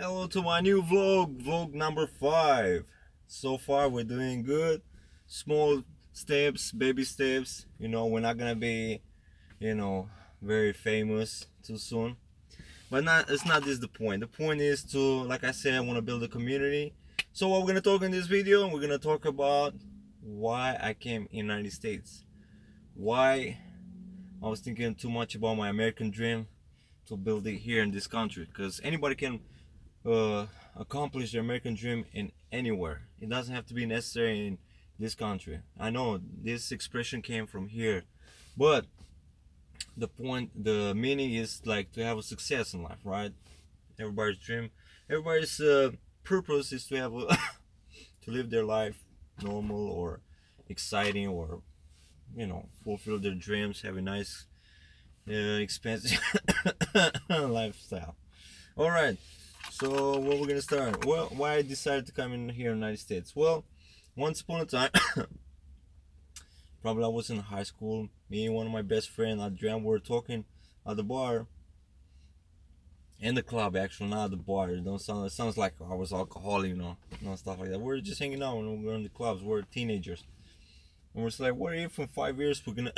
Hello to my new vlog number 5. So far we're doing good. Small steps, baby steps. We're not gonna be, you know, very famous too soon. But it's not this the point. The point is to, like I said, I want to build a community. So what we're gonna talk in this video, we're gonna talk about why I came in United States. Why I was thinking too much about my American dream to build it here in this country. Because anybody can uh, accomplish their American dream in anywhere. It doesn't have to be necessary in this country. I know this expression came from here, but the meaning is like to have a success in life, right? Everybody's dream, everybody's purpose is to have a to live their life normal or exciting, or fulfill their dreams, have a nice, expensive lifestyle. All right. So what we're gonna start? Well, why I decided to come in here in the United States? Well, once upon a time, probably I was in high school. Me and one of my best friends, Adrian, were talking at the bar, in the club actually, not at the bar. It sounds like I was alcoholic, stuff like that. We are just hanging out when we were in the clubs. We're teenagers, and we're just like, what if in 5 years we're gonna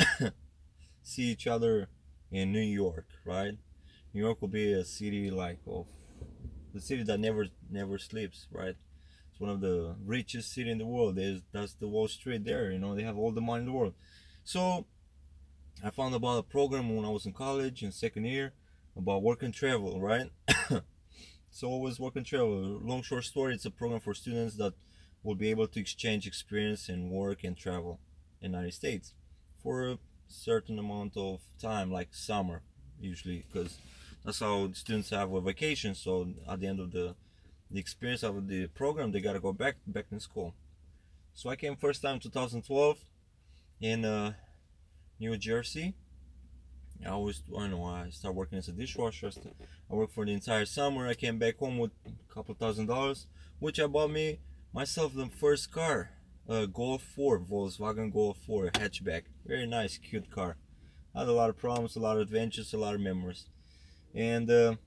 see each other in New York, right? New York will be a city like the city that never sleeps, right? It's one of the richest city in the world. That's the Wall Street there. They have all the money in the world. So I found about a program when I was in college in second year about work and travel, right? So always work and travel. Long short story, it's a program for students that will be able to exchange experience and work and travel in the United States for a certain amount of time, like summer usually, because that's how students have a vacation. So at the end of the experience of the program, they gotta go back in school. So I came first time 2012 in New Jersey. I started working as a dishwasher. I worked for the entire summer. I came back home with a couple $1,000, which I bought me myself the first car, Golf 4, Volkswagen Golf 4 hatchback. Very nice, cute car. I had a lot of problems, a lot of adventures, a lot of memories. And the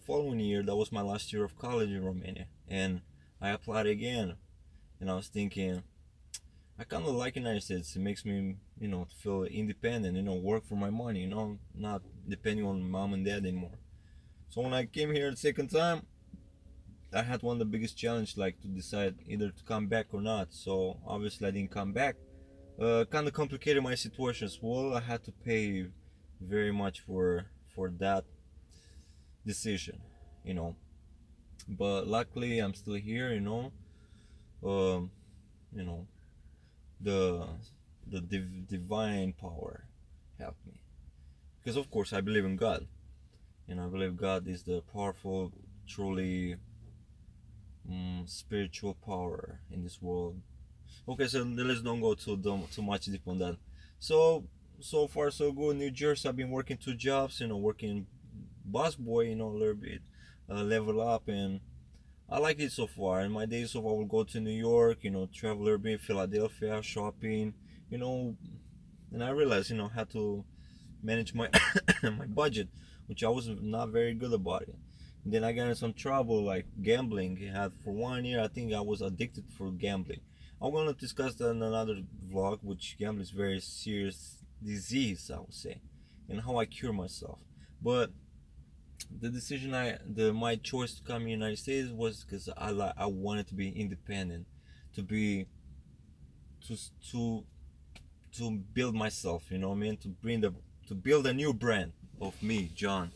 following year, that was my last year of college in Romania, and I applied again. And I was thinking, I kind of like United States. It makes me, feel independent. Work for my money. Not depending on mom and dad anymore. So when I came here the second time, I had one of the biggest challenge, like to decide either to come back or not. So obviously I didn't come back. Kind of complicated my situation as well. I had to pay very much for that decision, you know. But luckily, I'm still here, Um, you know, the divine power helped me, because of course I believe in God, and I believe God is the powerful, truly spiritual power in this world. Okay, so let's don't go too much deep on that. So far so good. New Jersey, I've been working 2 jobs, working busboy, a little bit, level up, and I like it so far. In my days so far, I will go to New York, travel a little bit, Philadelphia, shopping, you know, and I realized, how to manage my my budget, which I was not very good about it. And then I got in some trouble, like gambling. I had for 1 year, I think I was addicted for gambling. I'm gonna discuss that in another vlog, which gambling is very serious disease, I would say, and how I cure myself. But the decision my choice to come in the United States was because I wanted to be independent, to be to to to build myself. I mean, to build a new brand of me, John.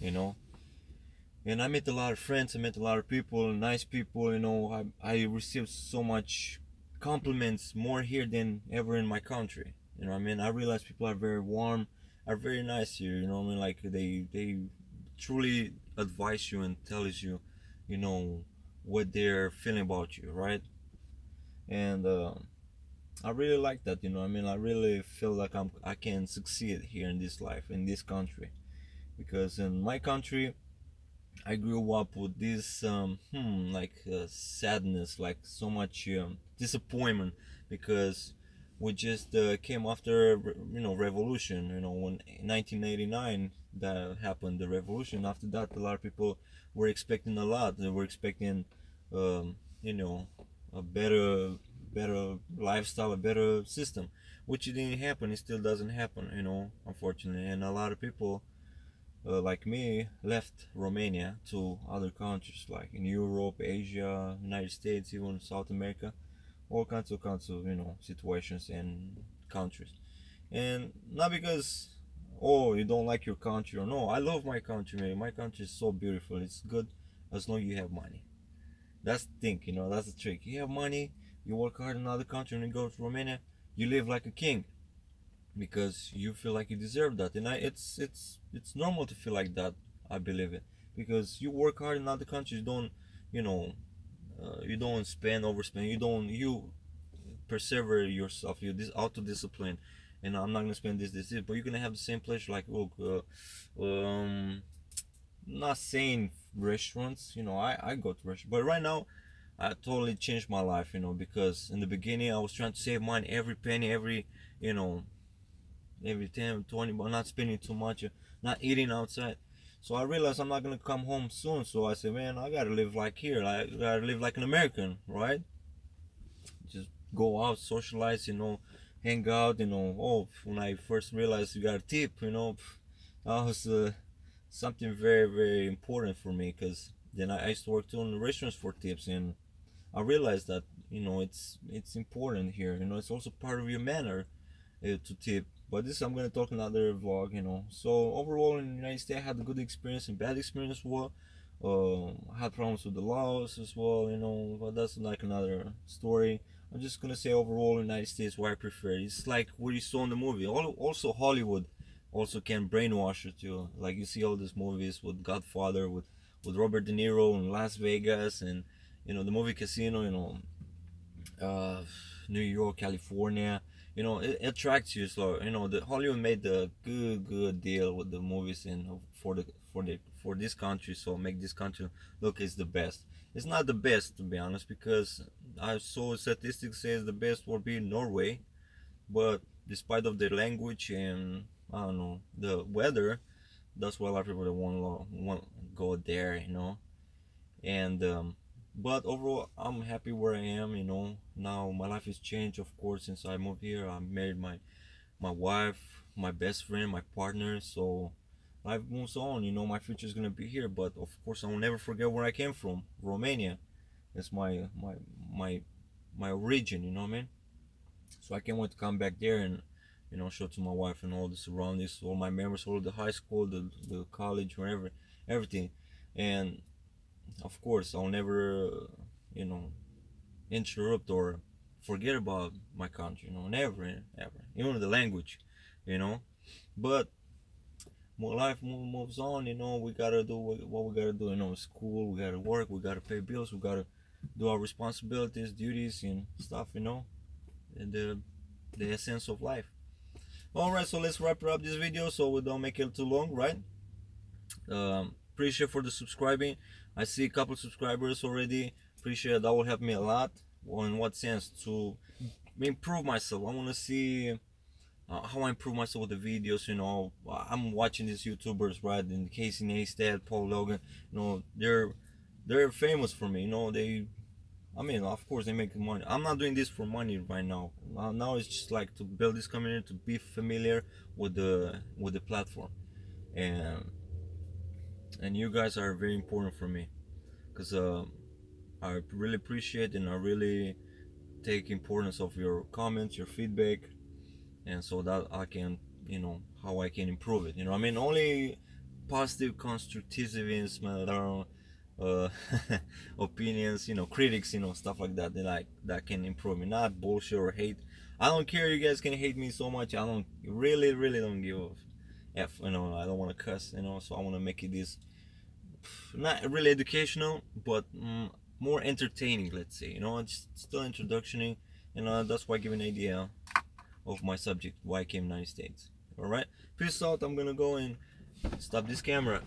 You know, and I met a lot of friends. I met a lot of people, nice people. I received so much compliments, more here than ever in my country. I mean, I realize people are very warm, are very nice here. I mean, like they truly advise you and tells you, you know, what they're feeling about you, right? And I really like that. I mean, I really feel like I can succeed here in this life, in this country, because in my country I grew up with this like sadness, like so much disappointment, because we just came after revolution. When in 1989 that happened, the revolution. After that, a lot of people we're expecting a lot. We're expecting, you know, a better lifestyle, a better system, which it didn't happen. It still doesn't happen, you know, unfortunately. And a lot of people, like me, left Romania to other countries like in Europe, Asia, United States, even South America, all kinds of you know situations and countries. And not because, oh, you don't like your country, or no, I love my country, man. My country is so beautiful. It's good as long as you have money. That's the thing, you know. That's the trick. You have money, you work hard in another country, and you go to Romania, you live like a king because you feel like you deserve that. And it's normal to feel like that. I believe it because you work hard in other countries. You don't, you know, you don't spend overspend. You persevere yourself. You this auto discipline. And I'm not gonna spend this, but you're gonna have the same pleasure. Like, look, not saying restaurants. You know, I go to restaurants, but right now I totally changed my life. You know, because in the beginning I was trying to save money, every penny, every, you know, every 10, 20, but not spending too much, not eating outside. So I realized I'm not gonna come home soon. So I said, man, I gotta live like here. I gotta live like an American, right? Just go out, socialize, you know, hang out, you know. Oh, when I first realized you got a tip, you know, that was something very important for me because then I used to work too in restaurants for tips, and I realized that you know it's important here. You know, it's also part of your manner to tip. But this I'm gonna talk another vlog, you know. So overall in the United States, I had a good experience and bad experience as well. I had problems with the laws as well, you know. But that's like another story. I'm just gonna say overall in the United States why I prefer. It's like what you saw in the movie. Also Hollywood also can brainwash you too. Like you see all these movies with Godfather, with Robert De Niro in Las Vegas, and you know the movie Casino, you know, uh, New York, California. You know, it attracts you. So you know, the Hollywood made the good deal with the movies and for this country. So make this country look is the best. It's not the best to be honest because I saw statistics says the best will be Norway, but despite of the language and I don't know the weather, that's why a lot of people want go there. You know, and but overall I'm happy where I am, you know. Now my life has changed, of course, since I moved here. I married my wife, my best friend, my partner, so life moves on, you know. My future is gonna be here, but of course I will never forget where I came from, Romania. That's my my origin, you know what I mean. So I can't wait to come back there and you know show to my wife and all the surroundings, all my memories, all the high school, the college, wherever, everything. And of course I'll never you know interrupt or forget about my country, you know, never ever, even the language, you know. But more life moves on, you know. We gotta do what we gotta do, you know. School, we gotta work, we gotta pay bills, we gotta do our responsibilities, duties and stuff, you know. And the essence of life. All right, so let's wrap up this video so we don't make it too long, right? Appreciate for the subscribing. I see a couple subscribers already. Appreciate that will help me a lot. Well, in what sense? To improve myself. I want to see how I improve myself with the videos. You know, I'm watching these YouTubers, right? And Casey Neistat, Paul Logan. You know, they're famous for me. You know, I mean, of course they make money. I'm not doing this for money right now. Now it's just like to build this community, to be familiar with the platform, and you guys are very important for me because I really appreciate and I really take importance of your comments, your feedback, and so that I can, you know, how I can improve it. You know, I mean, only positive constructivism, uh, opinions, you know, critics, you know, stuff like that. They like that can improve me, not bullshit or hate. I don't care. You guys can hate me so much. I don't really don't give a f. You know, I don't want to cuss. You know, so I want to make it this not really educational, but more entertaining. Let's say, you know, it's still introductory, and that's why I give an idea of my subject, why I came to the United States. All right, peace out. I'm gonna go and stop this camera.